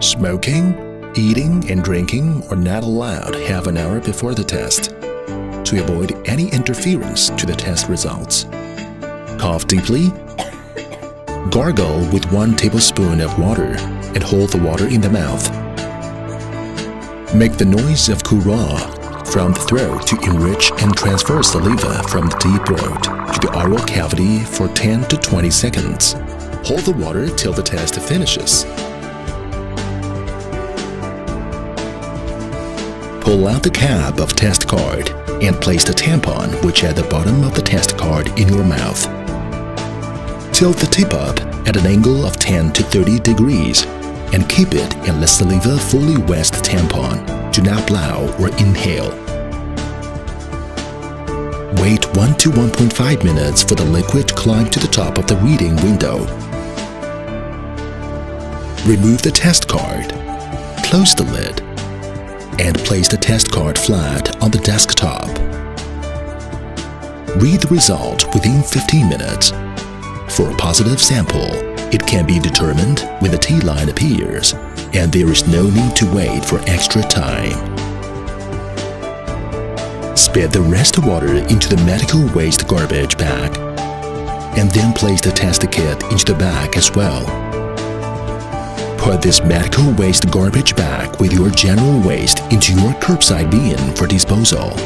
Smoking, eating, and drinking are not allowed half an hour before the test to avoid any interference to the test results. Cough deeply. Gargle with 1 tablespoon of water and hold the water in the mouth. Make the noise of courah from the throat to enrich and transfer saliva from the deep throat to the oral cavity for 10 to 20 seconds. Hold the water till the test finishes. Pull out the cap of test card and place the tampon which at the bottom of the test card in your mouth. Tilt the tip up at an angle of 10 to 30 degrees and keep it and let saliva fully wet the tampon. Do not blow or inhale. Wait 1 to 1.5 minutes for the liquid to climb to the top of the reading window. Remove the test card. Close the lid and place the test card flat on the desktop. Read the result within 15 minutes. For a positive sample, it can be determined when the T-line appears, and there is no need to wait for extra time. Spit the rest of water into the medical waste garbage bag, and then place the test kit into the bag as well. Put this medical waste garbage bag with your general waste into your curbside bin for disposal.